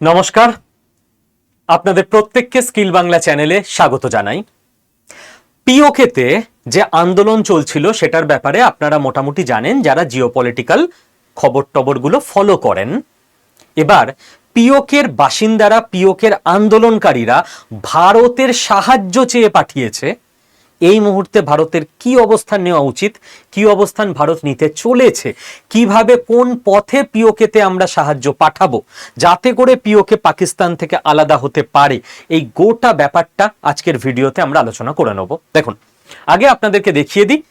নমস্কার, আপনাদের প্রত্যেককে স্কিল বাংলা চ্যানেলে স্বাগত জানাই। পিওকেতে যে আন্দোলন চলছিল সেটার ব্যাপারে আপনারা মোটামুটি জানেন যারা জিওপলিটিক্যাল খবর টবরগুলো ফলো করেন। এবার পিওকের বাসিন্দারা, পিওকের আন্দোলনকারীরা ভারতের সাহায্য চেয়ে পাঠিয়েছে। এই মুহূর্তে ভারতের কি অবস্থান নেওয়া উচিত, কি অবস্থান ভারত নিতে চলেছে, কিভাবে কোন পথে পিওকেতে আমরা সাহায্য পাঠাবো যাতে করে পিওকে পাকিস্তান থেকে আলাদা হতে পারে, এই গোটা ব্যাপারটা আজকের ভিডিওতে আমরা আলোচনা করে নেব। দেখুন, আগে আপনাদেরকে দেখিয়ে দিই,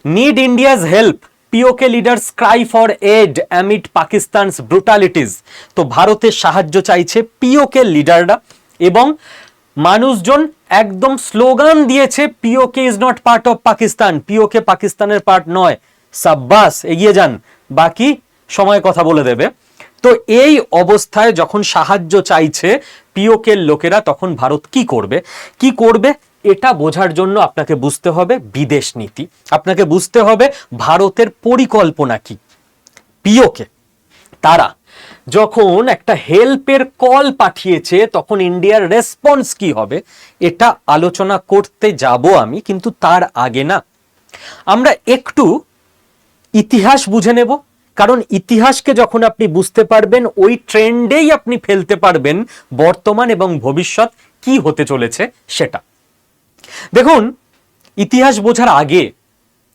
need India's help, PoK leaders cry for aid amid Pakistan's brutalities. তো ভারতের সাহায্য চাইছে পিওকে লিডাররা এবং মানুষজন একদম স্লোগান দিয়েছে, PoK is not part of Pakistan, PoK পাকিস্তানের পার্ট নয়। সাব্বাস, এগিয়ে যান, বাকি সময় কথা বলে দেবে। তো এই অবস্থায় যখন সাহায্য চাইছে পিওকের লোকেরা, তখন ভারত কি করবে এটা বোঝার জন্য আপনাকে বুঝতে হবে বিদেশ নীতি, আপনাকে বুঝতে হবে ভারতের পরিকল্পনা কি। পিওকে তারা যখন একটা হেল্পের কল পাঠিয়েছে তখন ইন্ডিয়ার রেসপন্স কি হবে এটা আলোচনা করতে যাব আমি, কিন্তু তার আগে না আমরা একটু ইতিহাস বুঝে নেব। কারণ ইতিহাসকে যখন আপনি বুঝতে পারবেন, ওই ট্রেন্ডেই আপনি ফেলতে পারবেন বর্তমান এবং ভবিষ্যৎ কি হতে চলেছে সেটা। দেখুন, ইতিহাস বোঝার আগে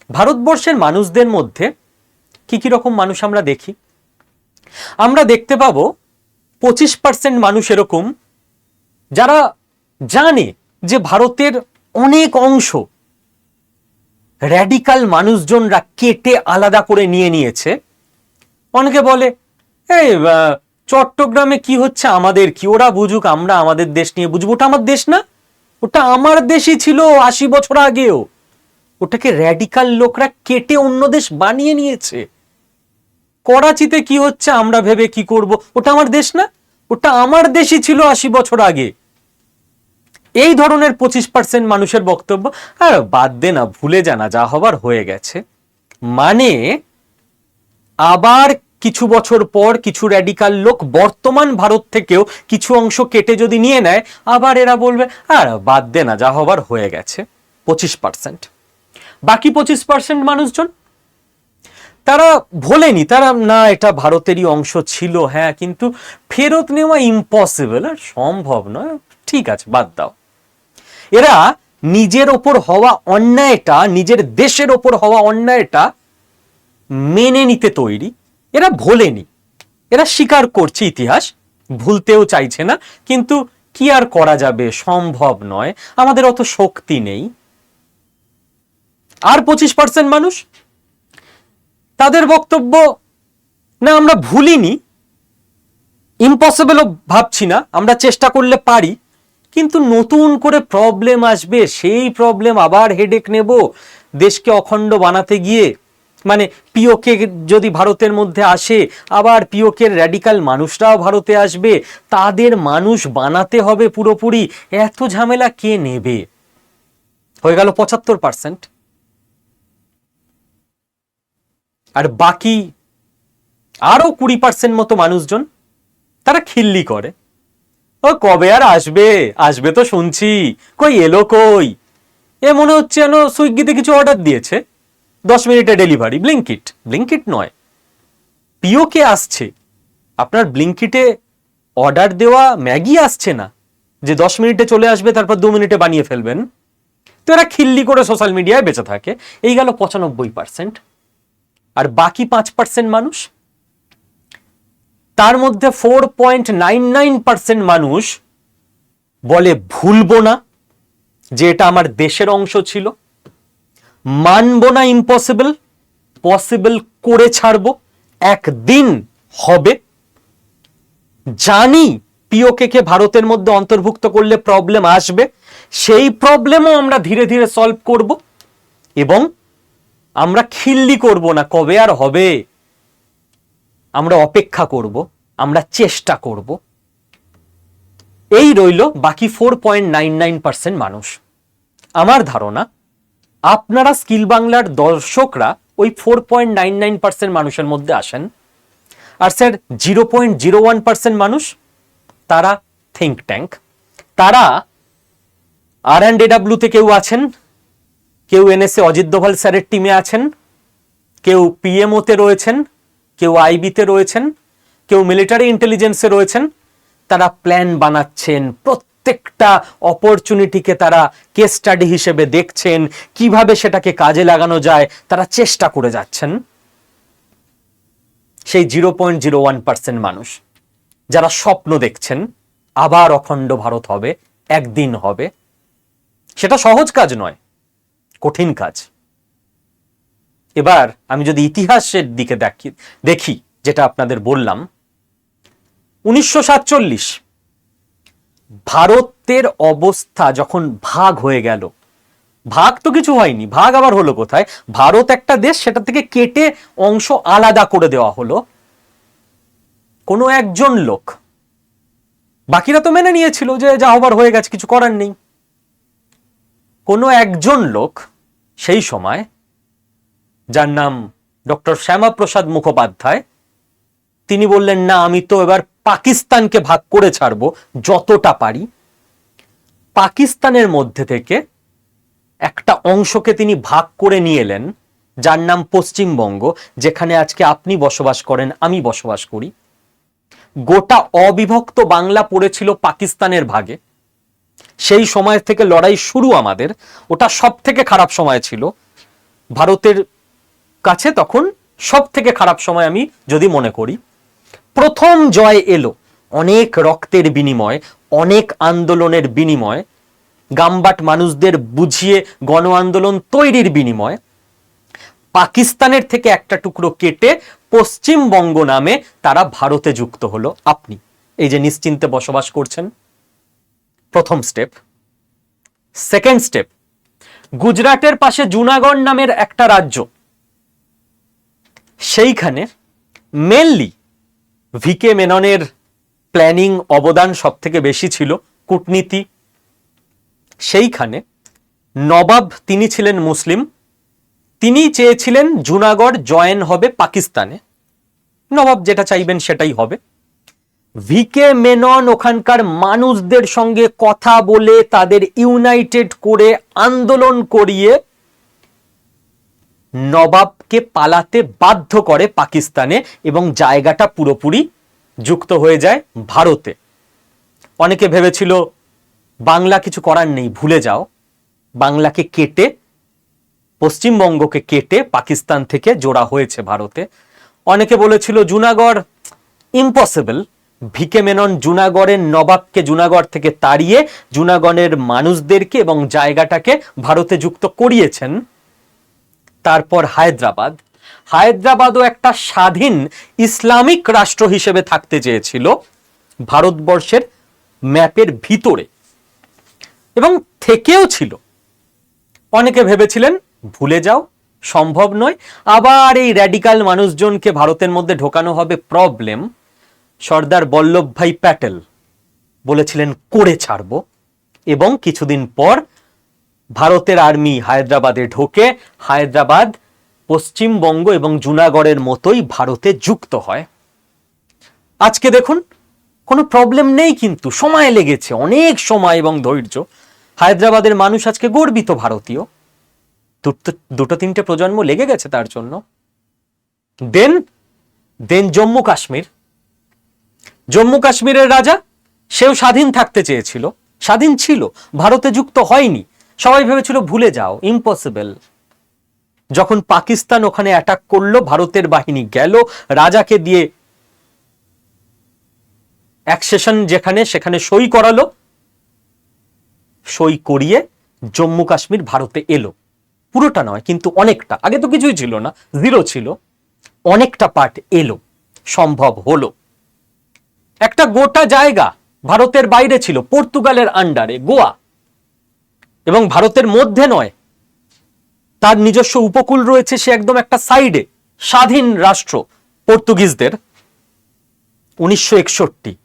ভারতবর্ষের মানুষদের মধ্যে কি কি রকম মানুষ আমরা দেখি। আমরা দেখতে পাবো 25% মানুষ এরকম যারা জানে যে ভারতের অনেক অংশ র্যাডিক্যাল মানুষজনরা কেটে আলাদা করে নিয়েছে। অনেকে বলে এই চট্টগ্রামে কি হচ্ছে আমাদের কি, ওরা বুঝুক, আমরা আমাদের দেশ নিয়ে বুঝবো। ওটা আমার দেশ না, ওটা আমার দেশই ছিল 80 বছর আগেও। ওটাকে র্যাডিক্যাল লোকরা কেটে অন্য দেশ বানিয়ে নিয়েছে। করাচিতে কি হচ্ছে আমরা ভেবে কি করব, ওটা আমার দেশ না, ওটা আমার দেশই ছিল 80 বছর আগে। এই ধরনের 25% মানুষের বক্তব্য, আর বাদ দে না, ভুলে জানা, যা হবার হয়ে গেছে। মানে আবার কিছু বছর পর কিছু র্যাডিক্যাল লোক বর্তমান ভারত থেকেও কিছু অংশ কেটে যদি নিয়ে নেয়, আবার এরা বলবে আর বাদ দে না, যা হবার হয়ে গেছে। 25%। বাকি 25% মানুষজন তারা ভোলেনি, তারা না এটা ভারতেরই অংশ ছিল, হ্যাঁ, কিন্তু ফেরত নেওয়া ইম্পসিবল, আর সম্ভব নয়, ঠিক আছে বাদ দাও। এরা নিজের ওপর হওয়া অন্যায়টা, নিজের দেশের ওপর হওয়া অন্যায়টা মেনে নিতে তৈরি। এরা ভোলেনি, এরা স্বীকার করছে ইতিহাস, ভুলতেও চাইছে না, কিন্তু কি আর করা যাবে, সম্ভব নয়, আমাদের অত শক্তি নেই। আর 25% মানুষ, তাদের বক্তব্য, না আমরা ভুলিনি, ইম্পসিবলও ভাবছি না, আমরা চেষ্টা করলে পারি, কিন্তু নতুন করে প্রবলেম আসবে, সেই প্রবলেম আবার হেডেক নেব দেশকে অখণ্ড বানাতে গিয়ে। মানে পিওকে যদি ভারতের মধ্যে আসে, আবার পিওকের র্যাডিক্যাল মানুষরাও ভারতে আসবে, তাদের মানুষ বানাতে হবে পুরোপুরি, এত ঝামেলা কে নেবে? হয়ে গেল 75%। আর বাকি আরো 20% মতো মানুষজন তারা খিল্লি করে, ও কবে আর আসবে, আসবে তো শুনছি, কই এলো কই, এ মনে হচ্ছে যেন সুইগিতে কিছু অর্ডার দিয়েছে, 10 মিনিটে ডেলিভারি। ব্লিঙ্কিট নয়, পিওকে আসছে। আপনার ব্লিঙ্কিটে অর্ডার দেওয়া ম্যাগি আসছে না যে 10 মিনিটে চলে আসবে, তারপর 2 মিনিটে বানিয়ে ফেলবেন। তো এরা খিল্লি করে সোশ্যাল মিডিয়ায় বেঁচে থাকে। এই গেল 95%। আর বাকি 5% মানুষ, তার মধ্যে 4.99% মানুষ বলে ভুলবো না, যে এটা আমার দেশের অংশ ছিল, মানবো না ইম্পসিবল, পসিবল করে ছাড়বো, একদিন হবে, জানি পিওকে কে ভারতের মধ্যে অন্তর্ভুক্ত করলে প্রবলেম আসবে, সেই প্রবলেমও আমরা ধীরে ধীরে সলভ করব, এবং আমরা খিল্লি করব না কবে আর হবে, আমরা অপেক্ষা করব, আমরা চেষ্টা করব। এই রইল বাকি 4.99% মানুষ। আমার ধারণা আপনারা স্কিল বাংলার দর্শকরা ওই 4.99% মানুষের মধ্যে আসেন। আর স্যার 0.01% মানুষ তারা থিঙ্ক ট্যাঙ্ক, তারা R&AW-তে কেউ আছেন, কেউ NSA অজিত দোভাল স্যারের টিমে আছেন, কেউ PMO-তে রয়েছেন, কেউ IB-তে রয়েছেন, কেউ মিলিটারি ইন্টেলিজেন্সে রয়েছেন। তারা প্ল্যান বানাচ্ছেন, প্রত্যেকটা অপরচুনিটিকে তারা কেস স্টাডি হিসেবে দেখছেন, কিভাবে সেটাকে কাজে লাগানো যায় তারা চেষ্টা করে যাচ্ছেন। সেই 0.01% মানুষ যারা স্বপ্ন দেখছেন আবার অখণ্ড ভারত হবে, একদিন হবে, সেটা সহজ কাজ নয়, কঠিন কাজ। এবার আমি যদি ইতিহাসের দিকে দেখি, যেটা আপনাদের বললাম, 1947 ভারতের অবস্থা যখন ভাগ হয়ে গেল, ভাগ তো কিছু হয়নি, ভাগ আবার হলো কোথায়? ভারত একটা দেশ, সেটা থেকে কেটে অংশ আলাদা করে দেওয়া হলো কোনো একজন লোক। বাকিরা তো মেনে নিয়েছিল যে যা হবার হয়ে গেছে, কিছু করার নেই। কোনো একজন লোক সেই সময়, যার নাম ডক্টর শ্যামাপ্রসাদ মুখোপাধ্যায়, তিনি বললেন না, আমি তো এবার পাকিস্তানকে ভাগ করে ছাড়বো যতটা পারি। পাকিস্তানের মধ্যে থেকে একটা অংশকে তিনি ভাগ করে নিয়ে এলেন, যার নাম পশ্চিমবঙ্গ, যেখানে আজকে আপনি বসবাস করেন, আমি বসবাস করি। গোটা অবিভক্ত বাংলা পড়েছিল পাকিস্তানের ভাগে। সেই সময় থেকে লড়াই শুরু আমাদের। ওটা সব থেকে খারাপ সময় ছিল ভারতের কাছে, তখন সব থেকে খারাপ সময় আমি যদি মনে করি। প্রথম জয় এলো অনেক রক্তের বিনিময়, অনেক আন্দোলনের বিনিময়, গামবাট মানুষদের বুঝিয়ে গণ আন্দোলন তৈরির বিনিময়। পাকিস্তানের থেকে একটা টুকরো কেটে পশ্চিমবঙ্গ নামে তারা ভারতে যুক্ত হলো। আপনি এই যে নিশ্চিন্তে বসবাস করছেন, প্রথম স্টেপ। সেকেন্ড স্টেপ, গুজরাটের পাশে জুনাগড় নামের একটা রাজ্য, সেইখানে মেনলি ভিকে মেননের প্ল্যানিং অবদান সব থেকে বেশি ছিল, কূটনীতি। সেইখানে নবাব, তিনি ছিলেন মুসলিম, তিনি চেয়েছিলেন জুনাগড় জয়েন হবে পাকিস্তানে। নবাব যেটা চাইবেন সেটাই হবে। ভিকে মেনন ওখানকার মানুষদের সঙ্গে কথা বলে, তাদের ইউনাইটেড করে, আন্দোলন করিয়ে নবাবকে পালাতে বাধ্য করে পাকিস্তানে, এবং জায়গাটা পুরোপুরি যুক্ত হয়ে যায় ভারতে। অনেকে ভেবেছিল বাংলা কিছু করার নেই, ভুলে যাও, বাংলাকে কেটে, পশ্চিমবঙ্গকে কেটে পাকিস্তান থেকে জোড়া হয়েছে ভারতে। অনেকে বলেছিল জুনাগড় ইম্পসিবল। ভিকে মেনন জুনাগড়ের নবাবকে জুনাগড় থেকে তাড়িয়ে জুনাগড়ের মানুষদেরকে এবং জায়গাটাকে ভারতে যুক্ত করিয়েছেন। তারপর হায়দ্রাবাদও একটা স্বাধীন ইসলামিক রাষ্ট্র হিসেবে থাকতে চেয়েছিল ভারতবর্ষের ম্যাপের ভিতরে, এবং থেকেও ছিল। অনেকে ভেবেছিলেন ভুলে যাও, সম্ভব নয়, আবার এই র্যাডিক্যাল মানুষজনকে ভারতের মধ্যে ঢোকানো হবে, প্রবলেম। সর্দার বল্লভভাই প্যাটেল বলেছিলেন করে ছাড়ব, এবং কিছুদিন পর ভারতের আর্মি হায়দ্রাবাদে ঢোকে, হায়দ্রাবাদ পশ্চিমবঙ্গ এবং জুনাগড়ের মতোই ভারতে যুক্ত হয়। আজকে দেখুন কোনো প্রবলেম নেই, কিন্তু সময় লেগেছে, অনেক সময় এবং ধৈর্য। হায়দ্রাবাদের মানুষ আজকে গর্বিত ভারতীয়। দুটো তিনটে প্রজন্ম লেগে গেছে তার জন্য। দেন জম্মু কাশ্মীরের রাজা, সেও স্বাধীন থাকতে চেয়েছিল, স্বাধীন ছিল, ভারতে যুক্ত হয়নি। সবাই ভেবেছিল ভুলে যাও, ইম্পসিবল। যখন পাকিস্তান ওখানে অ্যাটাক করলো, ভারতের বাহিনী গেল, রাজাকে দিয়ে অ্যাকসেশন সেখানে সই করালো, সই করিয়ে জম্মু কাশ্মীর ভারতে এলো। পুরোটা নয় কিন্তু অনেকটা, আগে তো কিছুই ছিল না, জিরো ছিল, অনেকটা পার্ট এলো, সম্ভব হলো। একটা গোটা জায়গা ভারতের বাইরে ছিল, পর্তুগালের আন্ডারে গোয়া, এবং ভারতের মধ্যে নয়, তার নিজস্ব উপকূল রয়েছে, সে একদম একটা সাইডে, স্বাধীন রাষ্ট্র পর্তুগিজদের। 1961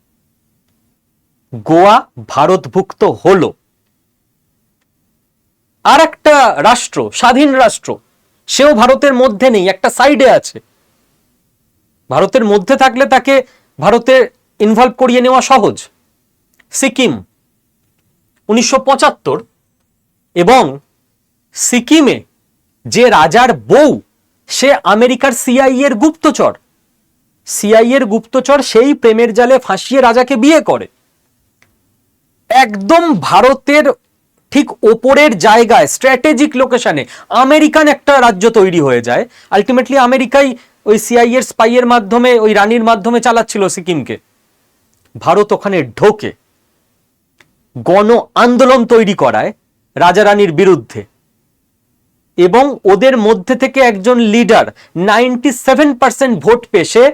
গোয়া ভারতভুক্ত হলো। আর একটা রাষ্ট্র, স্বাধীন রাষ্ট্র, সেও ভারতের মধ্যে নেই, একটা সাইডে আছে। ভারতের মধ্যে থাকলে তাকে ভারতে ইনভলভ করিয়ে নেওয়া সহজ, সিকিম 1975, এবং সিকিমে যে রাজার বউ সে আমেরিকার সিআইএর গুপ্তচর, সিআইএর গুপ্তচর সেই প্রেমের জালে ফাঁসিয়ে রাজাকে বিয়ে করে। একদম ভারতের ঠিক ওপরের জায়গায় স্ট্র্যাটেজিক লোকেশনে আমেরিকান একটা রাজ্য তৈরি হয়ে যায়। আলটিমেটলি আমেরিকাই ওই সিআইএর স্পাইয়ের মাধ্যমে, ওই রানীর মাধ্যমে চালাচ্ছিল সিকিমকে। ভারত ওখানে ঢোকে, গণ আন্দোলন তৈরি করায় রাজা রানীর বিরুদ্ধে, এবং ওদের মধ্যে থেকে একজন লিডার 97% ভোট পেশে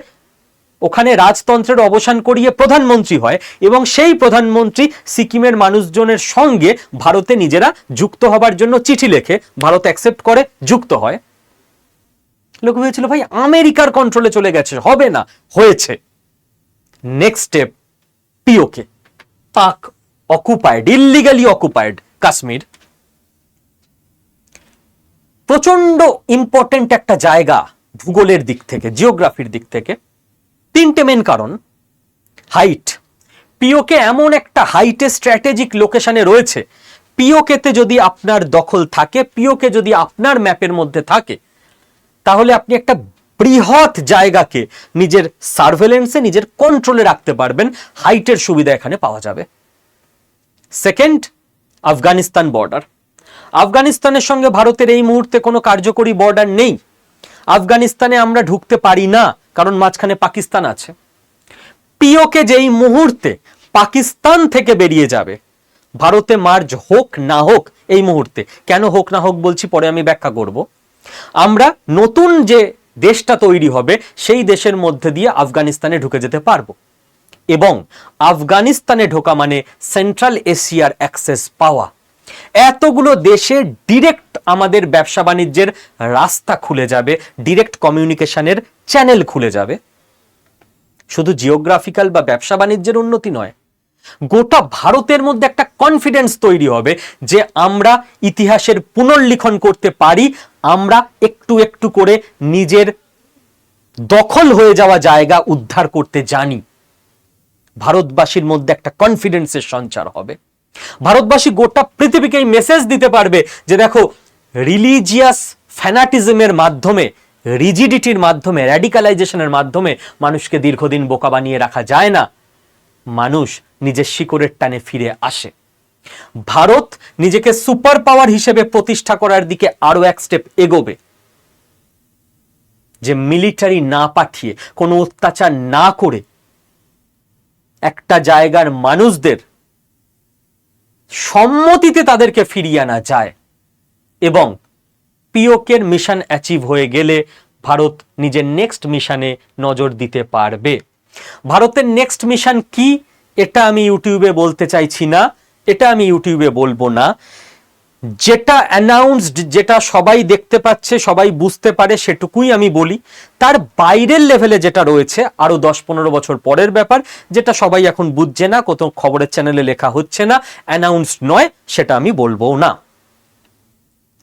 ওখানে রাজতন্ত্রের অবসান করিয়ে প্রধানমন্ত্রী হয়, এবং সেই প্রধানমন্ত্রী সিকিমের মানুষজনের সঙ্গে ভারতে নিজেরা যুক্ত হবার জন্য চিঠি লেখে, ভারত অ্যাকসেপ্ট করে, যুক্ত হয়। লোক হয়েছিল ভাই আমেরিকার কন্ট্রোলে চলে গেছে, হবে না, হয়েছে। নেক্সট স্টেপ পিওকে, পাক অকুপাইড, ইল্লিগালি অকুপাইড কাশ্মীর। প্রচন্ড ইম্পর্টেন্ট একটা জায়গা ভূগোলের দিক থেকে, জিওগ্রাফির দিক থেকে। তিনটে মেন কারণ। হাইট, পিওকে এমন একটা হাইটে স্ট্র্যাটেজিক লোকেশনে রয়েছে, পিওকেতে যদি আপনার দখল থাকে, পিওকে যদি আপনার ম্যাপের মধ্যে থাকে, তাহলে আপনি একটা বৃহৎ জায়গাকে নিজের সার্ভেলেন্সে, নিজের কন্ট্রোলে রাখতে পারবেন। হাইটের সুবিধা এখানে পাওয়া যাবে। Second, Afghanistan border. আফগানিস্তানের সঙ্গে ভারতের এই মুহূর্তে কোনো কার্যকরী বর্ডার নেই। আফগানিস্তানে আমরা ঢুকতে পারি না, কারণ মাঝখানে পাকিস্তান আছে। পিওকে যেই মুহূর্তে পাকিস্তান থেকে বেরিয়ে যাবে, ভারতে মার্জ হোক না হোক, এই মুহূর্তে, কেন হোক না হোক বলছি পরে আমি ব্যাখ্যা করব, আমরা নতুন যে দেশটা তৈরি হবে সেই দেশের মধ্যে দিয়ে আফগানিস্তানে ঢুকে যেতে পারবো। এবং আফগানিস্তানে ঢোকা মানে সেন্ট্রাল এশিয়ার অ্যাক্সেস পাওয়া। এতগুলো দেশে ডিরেক্ট আমাদের ব্যবসা বাণিজ্যের রাস্তা খুলে যাবে, ডিরেক্ট কমিউনিকেশনের চ্যানেল খুলে যাবে। শুধু জিওগ্রাফিক্যাল বা ব্যবসা বাণিজ্যের উন্নতি নয়, গোটা ভারতের মধ্যে একটা কনফিডেন্স তৈরি হবে যে আমরা ইতিহাসের পুনর্লিখন করতে পারি, আমরা একটু একটু করে নিজের দখল হয়ে যাওয়া জায়গা উদ্ধার করতে জানি। ভারতবাসীর মধ্যে একটা কনফিডেন্সের সঞ্চার হবে। ভারতবাসী গোটা পৃথিবীকে মেসেজ দিতে পারবে যে দেখো, রিলিজিয়াস ফ্যানাটিজমের মাধ্যমে, রিজিডিটির মাধ্যমে, র্যাডিকালাইজেশনের মাধ্যমে মানুষকে দীর্ঘদিন বোকা বানিয়ে রাখা যায় না। মানুষ নিজের শিকড়ের টানে ফিরে আসে। ভারত নিজেকে সুপার পাওয়ার হিসেবে প্রতিষ্ঠা করার দিকে আরো এক স্টেপ এগোবে, যে মিলিটারি না পাঠিয়ে, কোনো অত্যাচার না করে একটা জায়গার মানুষদের সম্মতিতে তাদেরকে ফিরিয়ে আনা যায়। এবং পিওকের মিশন অ্যাচিভ হয়ে গেলে ভারত নিজের নেক্সট মিশনে নজর দিতে পারবে। ভারতের নেক্সট মিশন কি এটা আমি ইউটিউবে বলতে চাইছি না, এটা আমি ইউটিউবে বলবো না। যেটা অ্যানাউন্সড, যেটা সবাই দেখতে পাচ্ছে, সবাই বুঝতে পারে, সেটুকুই আমি বলি। তার বাইরের লেভেলে যেটা রয়েছে আরো 10-15 বছর পরের ব্যাপার, যেটা সবাই এখন বুঝছে না, কত খবরের চ্যানেলে লেখা হচ্ছে না, অ্যানাউন্সড নয়, সেটা আমি বলবো না।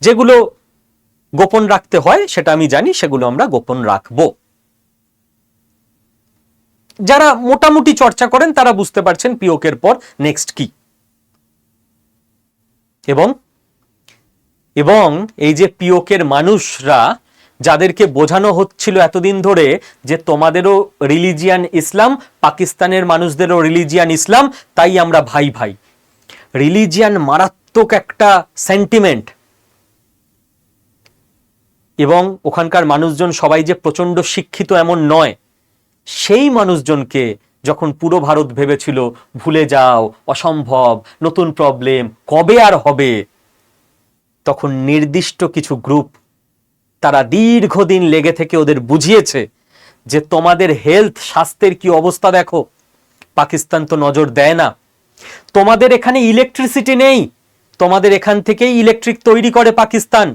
যেগুলো গোপন রাখতে হয় সেটা আমি জানি, সেগুলো আমরা গোপন রাখবো। যারা মোটামুটি চর্চা করেন তারা বুঝতে পারছেন পিওকের পর নেক্সট কি। এবং এই যে পিওকের মানুষরা, যাদেরকে বোঝানো হচ্ছিল এতদিন ধরে যে তোমাদেরও রিলিজিয়ান ইসলাম, পাকিস্তানের মানুষদেরও রিলিজিয়ান ইসলাম, তাই আমরা ভাই ভাই। রিলিজিয়ান মারাত্মক একটা সেন্টিমেন্ট, এবং ওখানকার মানুষজন সবাই যে প্রচন্ড শিক্ষিত এমন নয়। সেই মানুষজনকে যখন পুরো ভারত ভেবেছিল ভুলে যাও, অসম্ভব, নতুন প্রবলেম, কবে আর হবে, তখন নির্দিষ্ট কিছু গ্রুপ তারা দীর্ঘদিন লেগে থেকে ওদের বুঝিয়েছে যে তোমাদের হেলথ, স্বাস্থ্যের কি অবস্থা দেখো, পাকিস্তান তো নজর দেয় না। তোমাদের এখানে ইলেকট্রিসিটি নেই, তোমাদের এখান থেকেই ইলেকট্রিক তৈরি করে পাকিস্তান।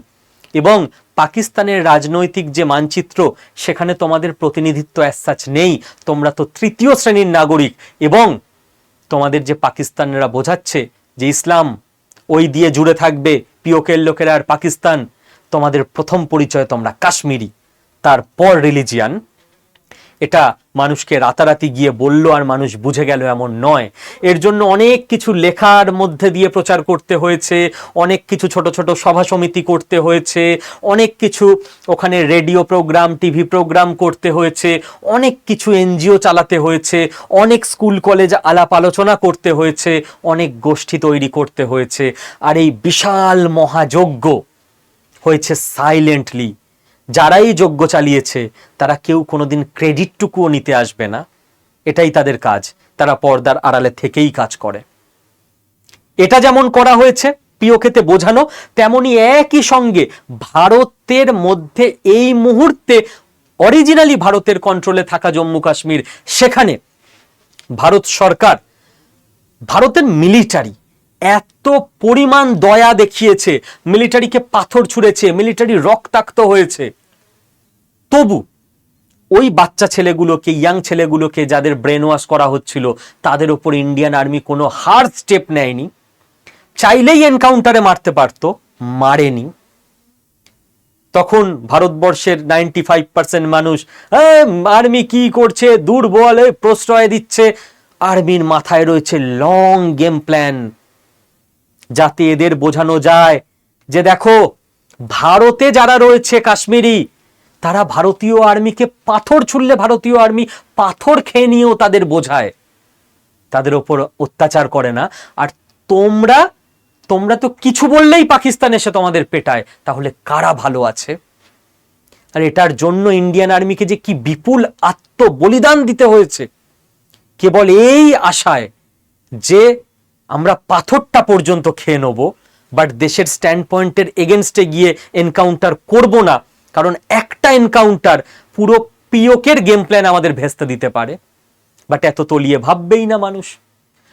এবং পাকিস্তানের রাজনৈতিক যে মানচিত্র, সেখানে তোমাদের প্রতিনিধিত্ব অ্যাজ সাচ নেই, তোমরা তো তৃতীয় শ্রেণীর নাগরিক। এবং তোমাদের যে পাকিস্তানিরা বোঝাচ্ছে যে ইসলাম ওই দিয়ে জুড়ে থাকবে, পিওকের লোকেরা আর পাকিস্তান, তোমাদের প্রথম পরিচয় তোমরা কাশ্মীরি, তারপর রিলিজিয়ান। এটা মানুষকে রাতারাতি গিয়ে বলল আর মানুষ বুঝে গেল এমন নয়। এর জন্য অনেক কিছু লেখার মধ্যে দিয়ে প্রচার করতে হয়েছে, অনেক কিছু ছোট ছোট সভা সমিতি করতে হয়েছে, অনেক কিছু ওখানে রেডিও প্রোগ্রাম, টিভি প্রোগ্রাম করতে হয়েছে, অনেক কিছু এনজিও চালাতে হয়েছে, অনেক স্কুল কলেজ আলাপ আলোচনা করতে হয়েছে, অনেক গোষ্ঠী তৈরি করতে হয়েছে। আর এই বিশাল মহাযজ্ঞ হয়েছে সাইলেন্টলি। যারাই যজ্ঞ চালিয়েছে তারা কেউ কোনোদিন ক্রেডিটটুকুও নিতে আসবে না, এটাই তাদের কাজ, তারা পর্দার আড়ালে থেকেই কাজ করে। এটা যেমন করা হয়েছে পিওকেতে বোঝানো, তেমনি একই সঙ্গে ভারতের মধ্যে এই মুহূর্তে অরিজিনালি ভারতের কন্ট্রোলে থাকা জম্মু কাশ্মীর, সেখানে ভারত সরকার, ভারতের মিলিটারি এত পরিমাণ দয়া দেখিয়েছে, মিলিটারিকে পাথর ছুঁড়েছে, মিলিটারি রক্তাক্ত হয়েছে, তবু ওই বাচ্চা ছেলেগুলোকে, ইয়াং ছেলেগুলোকে যাদের ব্রেন ওয়াশ করা হচ্ছিল, তাদের উপর ইন্ডিয়ান আর্মি কোনো হার্ড স্টেপ নেয়নি। চাইলেই এনকাউন্টারে মারতে পারতো, মারেনি। তখন ভারতবর্ষের 95% মানুষ আর্মি কি করছে, দুর্বল, প্রশ্রয় দিচ্ছে। আর্মির মাথায় রয়েছে লং গেম প্ল্যান, যাতে এদের বোঝানো যায় যে দেখো ভারতে যারা রয়েছে কাশ্মীরি, তারা ভারতীয় আর্মিকে পাথর ছুড়লে ভারতীয় আর্মি পাথর খেয়ে নিয়েও তাদের বোঝায়, তাদের ওপর অত্যাচার করে না। আর তোমরা তো কিছু বললেই পাকিস্তান এসে তোমাদের পেটায়, তাহলে কারা ভালো আছে? আর এটার জন্য ইন্ডিয়ান আর্মিকে যে কি বিপুল আত্মবলিদান দিতে হয়েছে, কেবল এই আশায় যে আমরা পাথরটা পর্যন্ত খেয়ে নেব, বাট দেশের স্ট্যান্ড পয়েন্টের এগেনস্টে গিয়ে এনকাউন্টার করব না, কারণ একটা এনকাউন্টার পুরো পিওকের গেম প্ল্যান আমাদের ভেস্তে দিতে পারে। বাট এত তলিয়ে ভাববেই না মানুষ।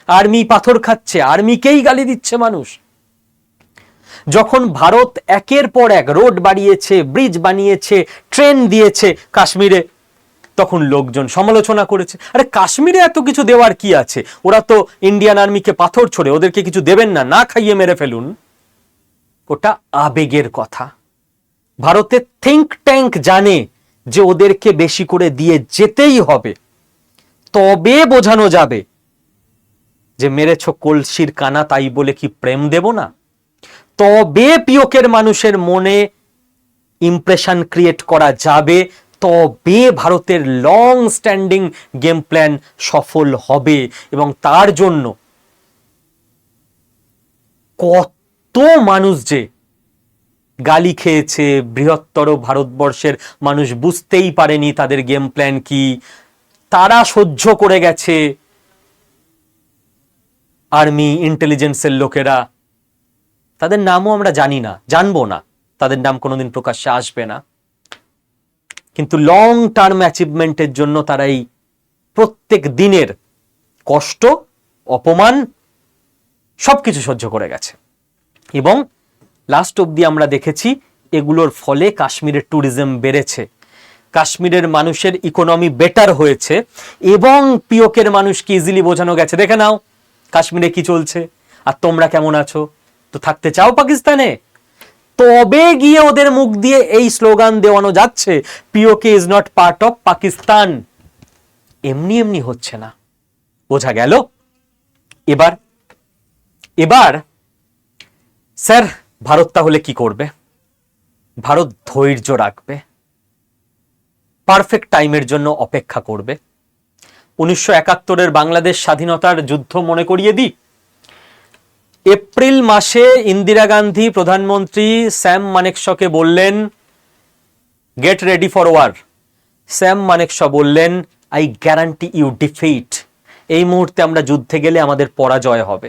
আর্মি পাথর খাচ্ছে, আর্মিকেই গালি দিচ্ছে মানুষ। যখন ভারত একের পর এক রোড বাড়িয়েছে, ব্রিজ বানিয়েছে, ট্রেন দিয়েছে কাশ্মীরে, তখন লোকজন সমালোচনা করেছে, আরে কাশ্মীরে এত কিছু দেওয়ার কি আছে, ওরা তো ইন্ডিয়ান আর্মিকে পাথর ছোড়ে, ওদেরকে কিছু দেবেন না, না খাইয়ে মেরে ফেলুন। ওটা আবেগের কথা। ভারতের থিঙ্ক ট্যাঙ্ক জানে যে ওদেরকে বেশি করে দিয়ে যেতেই হবে, তবে বোঝানো যাবে যে মেরেছ কলসির কানা, তাই বলে কি প্রেম দেব না। তবে পিওকের মানুষের মনে ইমপ্রেশন ক্রিয়েট করা যাবে, তবে ভারতের লং স্ট্যান্ডিং গেম প্ল্যান সফল হবে। এবং তার জন্য কত মানুষ যে গালি খেয়েছে, বৃহত্তর ভারতবর্ষের মানুষ বুঝতেই পারেনি তাদের গেম প্ল্যান কি, তারা সহ্য করে গেছে। আর্মি ইন্টেলিজেন্সের লোকেরা, তাদের নামও আমরা জানি না, জানবো না, তাদের নাম কোনোদিন প্রকাশ্যে আসবে না, কিন্তু লং টার্ম অ্যাচিভমেন্টের জন্য তারা এই প্রত্যেক দিনের কষ্ট, অপমান সবকিছু সহ্য করে গেছে। এবং লাস্ট অবধি আমরা দেখেছি এগুলোর ফলে কাশ্মীরের ট্যুরিজম বেড়েছে, কাশ্মীরের মানুষের ইকোনমি বেটার হয়েছে, এবং পিওকের মানুষকে ইজিলি বোঝানো গেছে, দেখে নাও কাশ্মীরে কি চলছে, আর তোমরা কেমন আছো, তো থাকতে চাও পাকিস্তানে? তবে গিয়ে ওদের মুখ দিয়ে এই স্লোগান দেওয়ানো যাচ্ছে, PoK is not part of Pakistan. এমনি এমনি হচ্ছে না, বোঝা গেল। এবার স্যার ভারত তাহলে কি করবে? ভারত ধৈর্য রাখবে, পারফেক্ট টাইমের জন্য অপেক্ষা করবে। 1971-এর বাংলাদেশ স্বাধীনতার যুদ্ধ মনে করিয়ে দিই। এপ্রিল মাসে ইন্দিরা গান্ধী প্রধানমন্ত্রী স্যাম মানেকশকে বললেন get ready for war. Sam Manekshaw বললেন আই গ্যারান্টি ইউ ডিফিট, এই মুহূর্তে আমরা যুদ্ধে গেলে আমাদের পরাজয় হবে,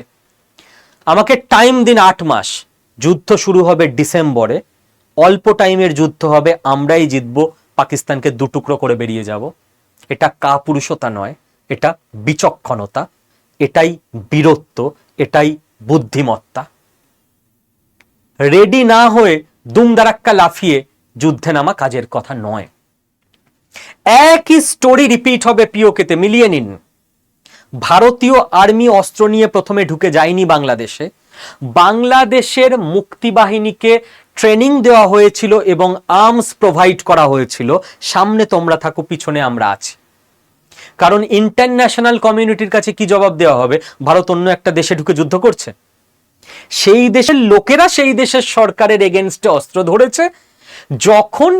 আমাকে টাইম দিন 8 মাস, যুদ্ধ শুরু হবে ডিসেম্বরে, অল্প টাইমের যুদ্ধ হবে, আমরাই জিতবো, পাকিস্তানকে দুটুকরো করে বেরিয়ে যাব। এটা কাপুরুষতা নয়, এটা বিচক্ষণতা, এটাই বীরত্ব, এটাই বুদ্ধিমত্তা। রেডি না হয়ে দুমদারাক্কা লাফিয়ে যুদ্ধে নামা কাজের কথা নয়। একই স্টোরি রিপিট হবে পিওকেতে, মিলিয়ে নিন। ভারতীয় আর্মি অস্ত্র নিয়ে প্রথমে ঢুকে যায়নি বাংলাদেশে, বাংলাদেশের মুক্তিবাহিনীকে ট্রেনিং দেওয়া হয়েছিল এবং আর্মস প্রোভাইড করা হয়েছিল, সামনে তোমরা থাকো, পিছনে আমরা আছি। কারণ ইন্টারন্যাশনাল কমিউনিটির কাছে কি জবাব দেওয়া হবে? ভারত অন্য একটা দেশে ঢুকে যুদ্ধ করছে, সেই দেশের লোকেরা সেই দেশের সরকারের এগেনস্টে অস্ত্র ধরেছে। যখন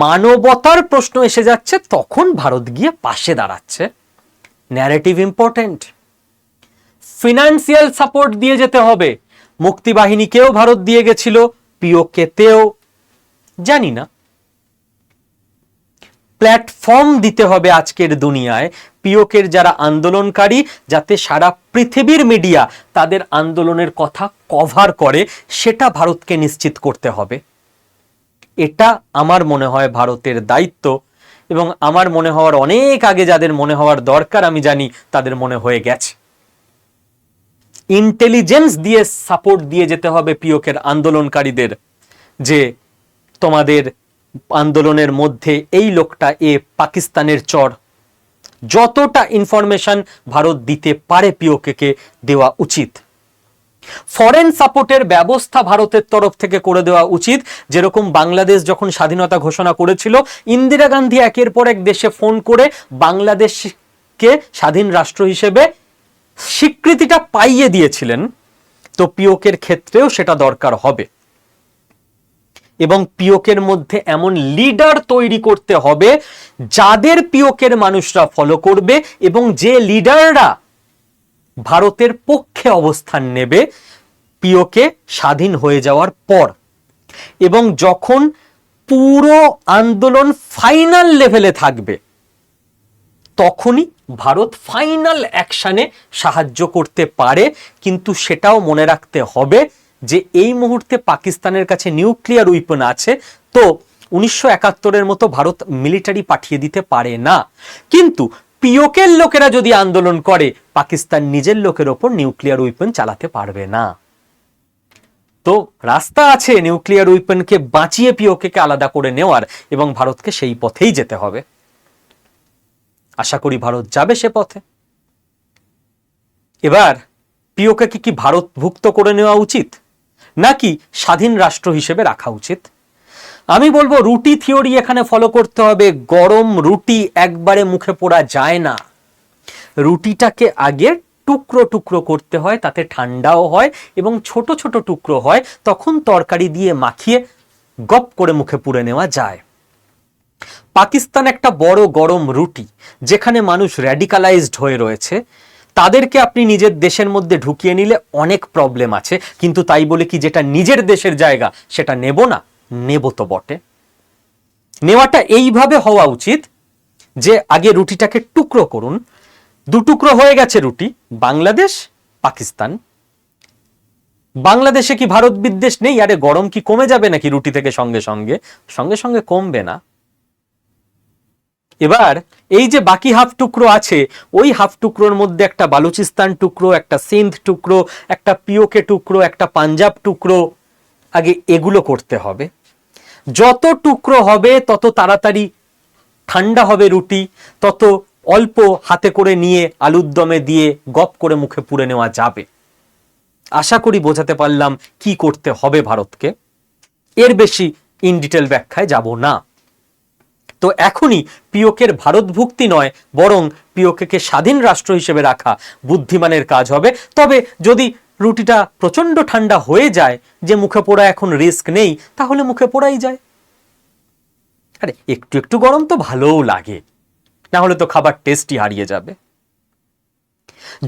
মানবতার প্রশ্ন এসে যাচ্ছে তখন ভারত গিয়ে পাশে দাঁড়াচ্ছে। Narrative important. ফিনান্সিয়াল সাপোর্ট দিয়ে যেতে হবে। মুক্তিবাহিনীকেও ভারত দিয়ে গেছিল, পিওকেতেও, জানি না। প্ল্যাটফর্ম দিতে হবে আজকের দুনিয়ায় পিওকের যারা আন্দোলনকারী, যাতে সারা পৃথিবীর মিডিয়া তাদের আন্দোলনের কথা কভার করে, সেটা ভারতকে নিশ্চিত করতে হবে। এটা আমার মনে হয় ভারতের দায়িত্ব, এবং আমার মনে হওয়ার অনেক আগে যাদের মনে হওয়ার দরকার আমি জানি তাদের মনে হয়ে গেছে। ইন্টেলিজেন্স দিয়ে সাপোর্ট দিয়ে যেতে হবে পিওকের আন্দোলনকারীদের, যে তোমাদের আন্দোলনের মধ্যে এই লোকটা পাকিস্তানের চর। যতটা ইনফরমেশন ভারত দিতে পারে পিওকে দেওয়া উচিত। ফরেন সাপোর্টের ব্যবস্থা ভারতের তরফ থেকে করে দেওয়া উচিত। যেরকম বাংলাদেশ যখন স্বাধীনতা ঘোষণা করেছিল, ইন্দিরা গান্ধী একের পর এক দেশে ফোন করে বাংলাদেশকে স্বাধীন রাষ্ট্র হিসেবে স্বীকৃতিটা পাইয়ে দিয়েছিলেন। তো পিওকের ক্ষেত্রেও সেটা দরকার হবে, এবং পিওকের মধ্যে এমন লিডার তৈরি করতে হবে যাদের পিওকের মানুষরা ফলো করবে, এবং যে লিডাররা ভারতের পক্ষে অবস্থান নেবে পিওকে স্বাধীন হয়ে যাওয়ার পর। এবং যখন পুরো আন্দোলন ফাইনাল লেভেলে থাকবে তখনই ভারত ফাইনাল অ্যাকশনে সাহায্য করতে পারে। কিন্তু সেটাও মনে রাখতে হবে যে এই মুহূর্তে পাকিস্তানের কাছে নিউক্লিয়ার উইপন আছে, তো 1971-এর মতো ভারত মিলিটারি পাঠিয়ে দিতে পারে না। কিন্তু পিওকের লোকেরা যদি আন্দোলন করে, পাকিস্তান নিজের লোকের ওপর নিউক্লিয়ার উইপন চালাতে পারবে না। তো রাস্তা আছে নিউক্লিয়ার উইপনকে বাঁচিয়ে পিওকে আলাদা করে নেওয়ার, এবং ভারতকে সেই পথেই যেতে হবে। আশা করি ভারত যাবে সে পথে। এবার পিওকে কি ভারতভুক্ত করে নেওয়া উচিত, নাকি স্বাধীন রাষ্ট্র হিসেবে রাখা উচিত? আমি বলবো রুটি থিওরি এখানে ফলো করতে হবে। গরম রুটি একবারে মুখে পোড়া যায় না। রুটিটাকে আগে টুকরো টুকরো করতে হয়, তাতে ঠান্ডাও হয় এবং ছোট ছোট টুকরো হয়, তখন তরকারি দিয়ে মাখিয়ে গপ করে মুখে পুরে নেওয়া যায়। পাকিস্তান একটা বড় গরম রুটি, যেখানে মানুষ র্যাডিকালাইজড হয়ে রয়েছে। তাদেরকে আপনি নিজের দেশের মধ্যে ঢুকিয়ে নিলে অনেক প্রবলেম আছে, কিন্তু তাই বলে কি যেটা নিজের দেশের জায়গা সেটা নেব না? নেব তো বটে। নেওয়াটা এইভাবে হওয়া উচিত যে আগে রুটিটাকে টুকরো করুন, দু টুকরো হয়ে গেছে রুটি, বাংলাদেশ পাকিস্তান। বাংলাদেশে কি ভারত বিদ্বেষ নেই? আরে গরম কি কমে যাবে নাকি রুটি থেকে? সঙ্গে সঙ্গে সঙ্গে সঙ্গে কমবে না। এবার এই যে বাকি হাফ টুকরো আছে, ওই হাফ টুকরোর মধ্যে একটা বালুচিস্তান টুকরো, একটা সিন্ধ টুকরো, একটা পিওকে টুকরো, একটা পাঞ্জাব টুকরো, আগে এগুলো করতে হবে। যত টুকরো হবে তত তাড়াতাড়ি ঠান্ডা হবে রুটি, তত অল্প হাতে করে নিয়ে আলুর দমে দিয়ে গপ করে মুখে পুরে নেওয়া যাবে। আশা করি বোঝাতে পারলাম কি করতে হবে ভারতকে। এর বেশি ইন ডিটেল ব্যাখ্যায় যাব না। তো এখনই পিওকের ভারতভুক্তি নয়, বরং পিওকে স্বাধীন রাষ্ট্র হিসেবে রাখা বুদ্ধিমানের কাজ হবে। তবে যদি রুটিটা প্রচন্ড ঠান্ডা হয়ে যায়, যে মুখে পোড়া এখন রিস্ক নেই, তাহলে মুখে পোড়াই যায়। আরে একটু একটু গরম তো ভালোও লাগে, না হলে তো খাবার টেস্টই হারিয়ে যাবে।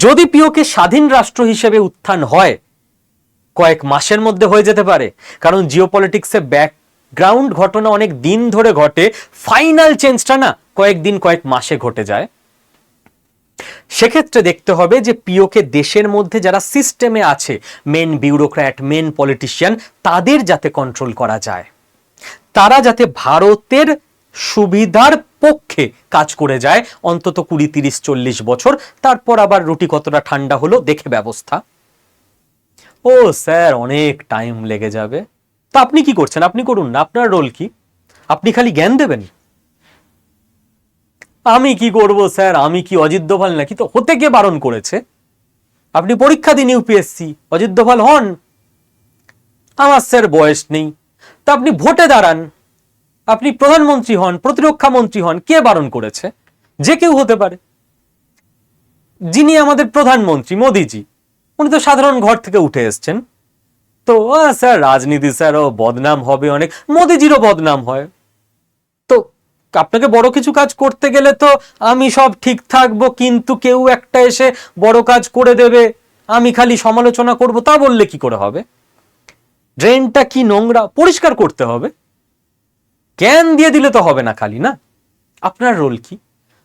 যদি পিওকে স্বাধীন রাষ্ট্র হিসেবে উত্থান হয়, কয়েক মাসের মধ্যে হয়ে যেতে পারে, কারণ জিওপলিটিক্সে ব্যাকগ্রাউন্ড ঘটনা অনেক দিন ধরে ঘটে, ফাইনাল চেঞ্জটা না কয়েকদিন কয়েক মাসে ঘটে যায়। সেক্ষেত্রে দেখতে হবে যে পিওকে দেশের মধ্যে যারা সিস্টেমে আছে, মেন বিউরোক্র্যাট, মেন পলিটিশিয়ান, তাদের যাতে কন্ট্রোল করা যায়, তারা যাতে ভারতের সুবিধার পক্ষে কাজ করে যায় অন্তত 20, 30, 40 বছর। তারপর আবার রুটি কতটা ঠান্ডা হলো দেখে ব্যবস্থা। ও স্যার অনেক টাইম লেগে যাবে। তো আপনি কি করছেন? আপনি করুন না, আপনার রোল কি? আপনি খালি জ্ঞান দেবেন? আমি কি করব স্যার? আমি কি অজিত দোভাল নাকি? তো হতে কে বারণ করেছে? আপনি পরীক্ষা দিন ইউপিএসসি, অজিত দোভাল হন। আমার স্যার বয়স নেই। তা আপনি ভোটে দাঁড়ান, আপনি প্রধানমন্ত্রী হন, প্রতিরক্ষা মন্ত্রী হন, কে বারণ করেছে? যে কেউ হতে পারে। যিনি আমাদের প্রধানমন্ত্রী মোদিজি, উনি তো সাধারণ ঘর থেকে উঠে এসছেন। তো স্যার রাজনীতি স্যারও বদনাম হবে অনেক, মোদিজিরও বদনাম হয়। তো আপনাকে বড় কিছু কাজ করতে গেলে তো আমি সব ঠিক থাকবো, কিন্তু কেউ একটা এসে বড় কাজ করে দেবে, আমি খালি সমালোচনা করব, তা বললে কি করে হবে? ড্রেনটা কি নোংরা পরিষ্কার করতে হবে, জ্ঞান দিয়ে দিলে তো হবে না খালি, না? আপনার রোল কি?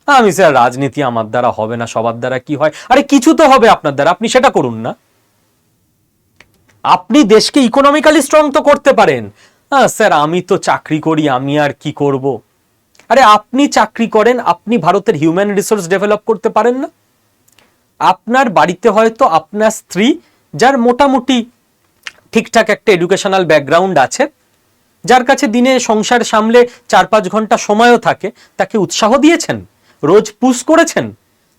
আমি স্যার রাজনীতি আমার দ্বারা হবে না, সবার দ্বারা কি হয়? আরে কিছু তো হবে আপনার দ্বারা, আপনি সেটা করুন না। আপনি দেশকে ইকোনমিক্যালি স্ট্রং তো করতে পারেন। স্যার আমি তো চাকরি করি, আমি আর কি করব? আরে আপনি চাকরি করেন, আপনি ভারতের হিউম্যান রিসোর্স ডেভেলপ করতে পারেন না? আপনার বাড়িতে হয়তো আপনার স্ত্রী, যার মোটামুটি ঠিকঠাক একটা এডুকেশনাল ব্যাকগ্রাউন্ড আছে, যার কাছে দিনে সংসার সামলে 4-5 ঘন্টা সময়ও থাকে, তাকে উৎসাহ দিয়েছেন, রোজ পুশ করেছেন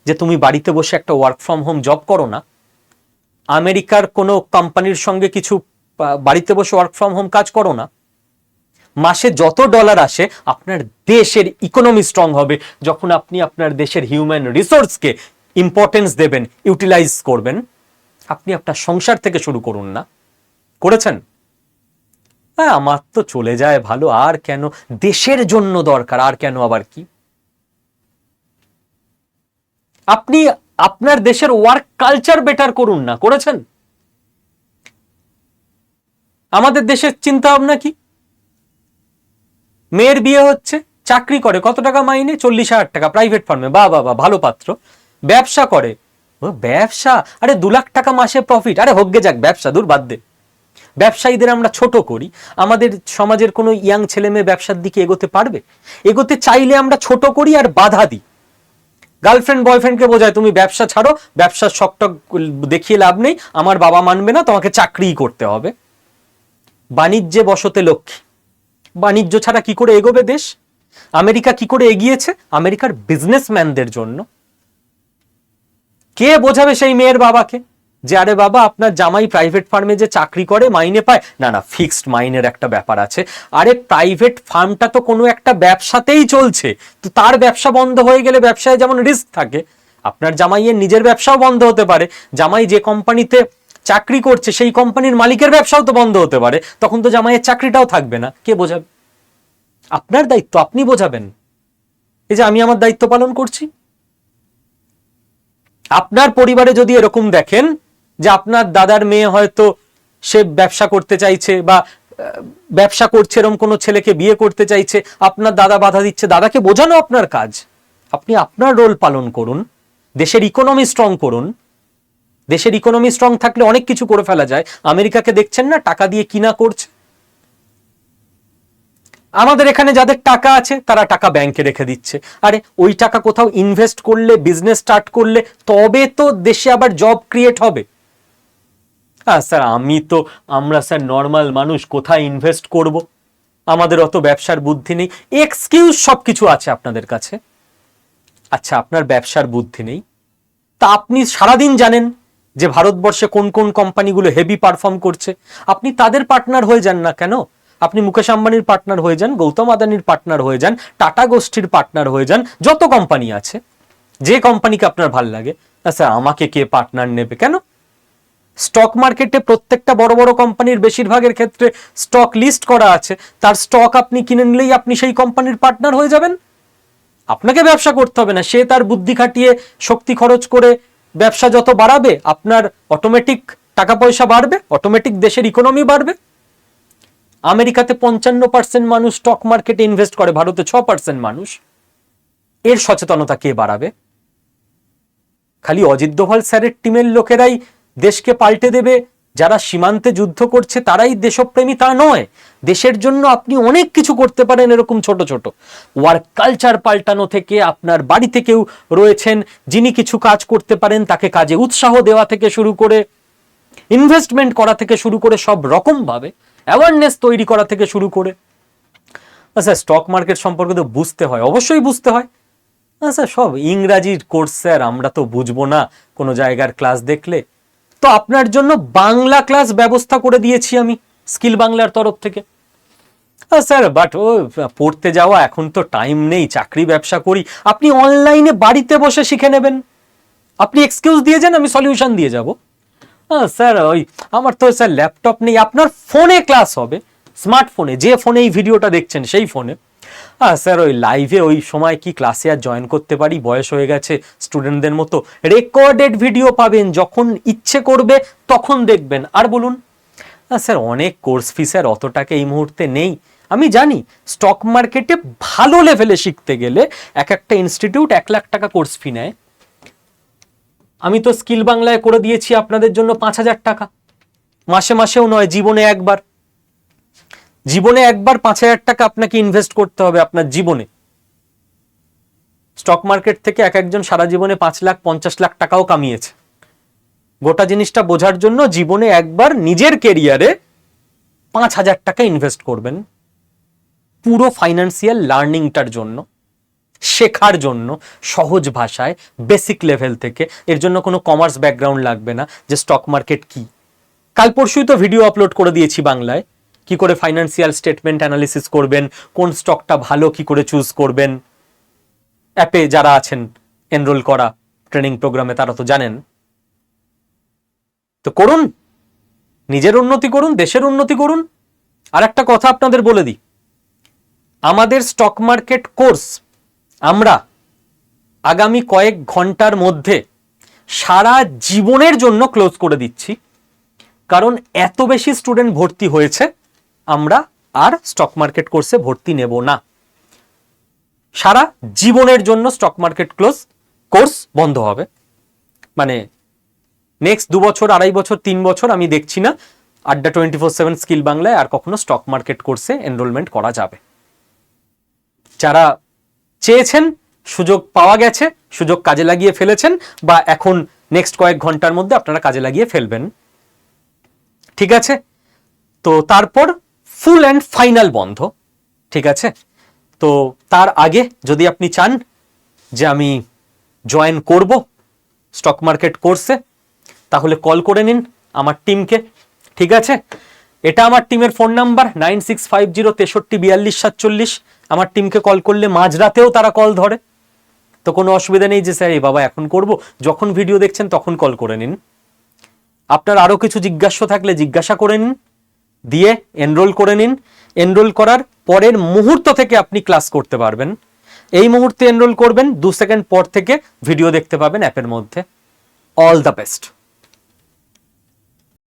যে তুমি বাড়িতে বসে একটা ওয়ার্ক ফ্রম হোম জব করো না, আমেরিকার কোনো কোম্পানির সঙ্গে কিছু বাড়িতে বসে ওয়ার্ক ফ্রম হোম কাজ করো না। মাসে যত ডলার আসে, আপনার দেশের ইকোনমি স্ট্রং হবে যখন আপনি আপনার দেশের হিউম্যান রিসোর্সকে ইম্পর্টেন্স দেবেন, ইউটিলাইজ করবেন। আপনি আপনার সংসার থেকে শুরু করুন না। করেছেন? হ্যাঁ, আমার তো চলে যায় ভালো, আর কেন? দেশের জন্য দরকার, আর কেন আবার কি? আপনি আপনার দেশের ওয়ার্ক কালচার বেটার করুন না। করেছেন? আমাদের দেশের চিন্তা ভাবনা কি? মেয়ের বিয়ে হচ্ছে, চাকরি করে, কত টাকা মাইনে? 40,000 টাকা, প্রাইভেট ফার্মে, বা বাবা ভালো পাত্র। ব্যবসা করে, ব্যবসা, আরে 2 লাখ টাকা মাসে প্রফিট, আরে হোকগে যাক ব্যবসা, দূর বাদ দে। ব্যবসায়ীদের আমরা ছোট করি, আমাদের সমাজের কোনো ইয়াং ছেলে মেয়ে ব্যবসার দিকে এগোতে পারবে? এগোতে চাইলে আমরা ছোট করি আর বাধা দিই। গার্লফ্রেন্ড বয়ফ্রেন্ডকে বোঝায় তুমি ব্যবসা ছাড়ো, ব্যবসার শখটা দেখিয়ে লাভ নেই, আমার বাবা মানবে না, তোমাকে চাকরিই করতে হবে। বাণিজ্যে বসতে লক্ষ্মী, বাণিজ্য ছাড়া কি করে এগোবে দেশ? আমেরিকা কি করে এগিয়েছে? আমেরিকার বিজনেসম্যানদের জন্য। কে বোঝাবে সেই মেয়ের বাবাকে যে আরে বাবা আপনার জামাই প্রাইভেট ফার্মে যে চাকরি করে মাইনে পায়? না না, ফিক্সড মাইনের একটা ব্যাপার আছে। আরে প্রাইভেট ফার্মটা তো কোনো একটা ব্যবসাতেই চলছে, তো তার ব্যবসা বন্ধ হয়ে গেলে ব্যবসায় যেমন রিস্ক থাকে, আপনার জামাইয়ের নিজের ব্যবসাও বন্ধ হতে পারে। জামাই যে কোম্পানিতে চাকরি করছে সেই কোম্পানির মালিকের ব্যবসাও তো বন্ধ হতে পারে, তখন তো জামাইয়ের চাকরিটাও থাকবে না। কে বোঝাবে? আপনার দায়িত্ব, আপনি বোঝাবেন। এই যে আমি আমার দায়িত্ব পালন করছি। আপনার পরিবারে যদি এরকম দেখেন যে আপনার দাদার মেয়ে হয়তো সে ব্যবসা করতে চাইছে, বা ব্যবসা করছে এরকম কোনো ছেলেকে বিয়ে করতে চাইছে, আপনার দাদা বাধা দিচ্ছে, দাদাকে বোঝানো আপনার কাজ। আপনি আপনার রোল পালন করুন, দেশের ইকোনমি স্ট্রং করুন। দেশের ইকোনমি স্ট্রং থাকলে অনেক কিছু করে ফেলা যায়। আমেরিকাকে দেখছেন না, টাকা দিয়ে কিনা করছে। আমাদের এখানে যাদের টাকা আছে তারা টাকা ব্যাংকে রেখে দিচ্ছে। আরে ওই টাকা কোথাও ইনভেস্ট করলে, বিজনেস স্টার্ট করলে তবে তো দেশে আবার জব ক্রিয়েট হবে। স্যার আমরা স্যার নর্মাল মানুষ, কোথায় ইনভেস্ট করব? আমাদের অত ব্যবসার বুদ্ধি নেই। এক্সকিউজ সবকিছু আছে আপনাদের কাছে। আচ্ছা, আপনার ব্যবসার বুদ্ধি নেই, তা আপনি সারাদিন জানেন যে ভারতবর্ষে কোন কোন কোম্পানিগুলো হেভি পারফর্ম করছে, আপনি তাদের পার্টনার হয়ে যান না কেন? আপনি মুকেশ আম্বানির পার্টনার হয়ে যান, গৌতম আদানির পার্টনার হয়ে যান, টাটা গোষ্ঠীর পার্টনার হয়ে যান, যত কোম্পানি আছে, যে কোম্পানিকে আপনার ভাল লাগে। স্যার আমাকে কে পার্টনার নেবে? কেন? স্টক মার্কেটে প্রত্যেকটা বড় বড় কোম্পানির বেশিরভাগের ক্ষেত্রে স্টক লিস্ট করা আছে, তার স্টক আপনি কিনে নিলেই আপনি সেই কোম্পানির পার্টনার হয়ে যাবেন। আপনাকে ব্যবসা করতে হবে না, সে তার বুদ্ধি খাটিয়ে শক্তি খরচ করে ব্যবসা যত বাড়াবে, আপনার অটোমেটিক টাকা পয়সা বাড়বে, অটোমেটিক দেশের ইকোনমি বাড়বে। আমেরিকাতে 55% মানুষ স্টক মার্কেটে ইনভেস্ট করে, ভারতে 6% মানুষ। এর সচেতনতা কে বাড়াবে? খালি অজিত দোভাল স্যারের টিমের লোকেরাই দেশকে পাল্টে দেবে, যারা সীমান্তে যুদ্ধ করছে তারাই দেশপ্রেমী, তা নয়। দেশের জন্য আপনি অনেক কিছু করতে পারেন এরকম ছোট ছোট ওয়ার্ক কালচার পাল্টানো থেকে। আপনার বাড়িতে কেউ রয়েছেন যিনি কিছু কাজ করতে পারেন, তাকে কাজে উৎসাহ দেওয়া থেকে শুরু করে, ইনভেস্টমেন্ট করা থেকে শুরু করে, সব রকম ভাবে অ্যাওয়ারনেস তৈরি করা থেকে শুরু করে। আচ্ছা, স্টক মার্কেট সম্পর্কে তো বুঝতে হয়, অবশ্যই বুঝতে হয়। আচ্ছা, সব ইংরাজির কোর্স স্যার, আমরা তো বুঝবো না কোনো জায়গার ক্লাস দেখলে। তো আপনার জন্য বাংলা ক্লাস ব্যবস্থা করে দিয়েছি আমি স্কিল বাংলার তরফ থেকে। স্যার বাট ও পড়তে যাওয়া, এখন তো টাইম নেই, চাকরি ব্যবসা করি। আপনি অনলাইনে বাড়িতে বসে শিখে নেবেন। আপনি এক্সকিউজ দিয়ে যান, আমি সলিউশন দিয়ে যাব। স্যার ওই আমার তো স্যার ল্যাপটপ নেই। আপনার ফোনে ক্লাস হবে, স্মার্টফোনে, যে ফোনে এই ভিডিওটা দেখছেন সেই ফোনে। স্যার ওই লাইভে ওই সময় কি ক্লাসে আর জয়েন করতে পারি, বয়স হয়ে গেছে স্টুডেন্টদের মতো। রেকর্ডেড ভিডিও পাবেন, যখন ইচ্ছে করবে তখন দেখবেন। আর বলুন স্যার অনেক কোর্স ফি স্যার অত টাকা এই মুহূর্তে নেই। আমি জানি স্টক মার্কেটে ভালো লেভেলে শিখতে গেলে এক একটা ইনস্টিটিউট 1 লাখ টাকা কোর্স ফি নেয়। আমি তো স্কিল বাংলায় করে দিয়েছি আপনাদের জন্য 5,000 টাকা, মাসে মাসেও নয়, জীবনে একবার। জীবনে একবার 5,000 টাকা আপনাকে ইনভেস্ট করতে হবে আপনার জীবনে। স্টক মার্কেট থেকে এক একজন সারা জীবনে 5 লাখ 50 লাখ টাকাও কামিয়েছে। গোটা জিনিসটা বোঝার জন্য জীবনে একবার নিজের কেরিয়ারে 5,000 টাকা ইনভেস্ট করবেন, পুরো ফাইন্যান্সিয়াল লার্নিংটার জন্য, শেখার জন্য, সহজ ভাষায় বেসিক লেভেল থেকে। এর জন্য কোনো কমার্স ব্যাকগ্রাউন্ড লাগবে না যে স্টক মার্কেট কি। কাল পরশুই তো ভিডিও আপলোড করে দিয়েছি বাংলায়, কি করে ফাইন্যান্সিয়াল স্টেটমেন্ট অ্যানালিসিস করবেন, কোন স্টকটা ভালো কি করে চুজ করবেন। অ্যাপে যারা আছেন এনরোল করা ট্রেনিং প্রোগ্রামে, তারা তো জানেন। তো করুন, নিজের উন্নতি করুন, দেশের উন্নতি করুন। আর একটা কথা আপনাদের বলে দিই, আমাদের স্টক মার্কেট কোর্স আমরা আগামী কয়েক ঘন্টার মধ্যে সারা জীবনের জন্য ক্লোজ করে দিচ্ছি। কারণ এত বেশি স্টুডেন্ট ভর্তি হয়েছে, আমরা আর স্টক মার্কেট কোর্সে ভর্তি নেব না। সারা জীবনের জন্য স্টক মার্কেট কোর্স বন্ধ হবে। মানে নেক্সট 2 বছর, 2.5 বছর, 3 বছর আমি দেখছি না আড্ডা 24/7 স্কিল বাংলায় আর কখনো স্টক মার্কেট কোর্সে এনরোলমেন্ট করা যাবে। যারা চেয়েছেন, সুযোগ পাওয়া গেছে, সুযোগ কাজে লাগিয়ে ফেলেছেন, বা এখন নেক্সট কয়েক ঘন্টার মধ্যে আপনারা কাজে লাগিয়ে ফেলবেন। ঠিক আছে? তো তারপর ফুল অ্যান্ড ফাইনাল বন্ধ। ঠিক আছে? তো তার আগে যদি আপনি চান যে আমি জয়েন করব স্টক মার্কেট কোর্সে, তাহলে কল করে নিন আমার টিমকে। ঠিক আছে? এটা আমার টিমের ফোন নাম্বার 9650634247। আমার টিমকে কল করলে মাঝরাতেও তারা কল ধরে। তো কোনো অসুবিধা নেই যে স্যার এই বাবা এখন করব, যখন ভিডিও দেখছেন তখন কল করে নিন। আপনার আরো কিছু জিজ্ঞাসা থাকলে জিজ্ঞাসা করে নিন, দিয়ে এনরোল করে নিন। এনরোল করার পরের মুহূর্ত থেকে আপনি ক্লাস করতে পারবেন। এই মুহূর্তে এনরোল করবেন, 2 সেকেন্ড পর থেকে ভিডিও দেখতে পাবেন অ্যাপের মধ্যে। All the best.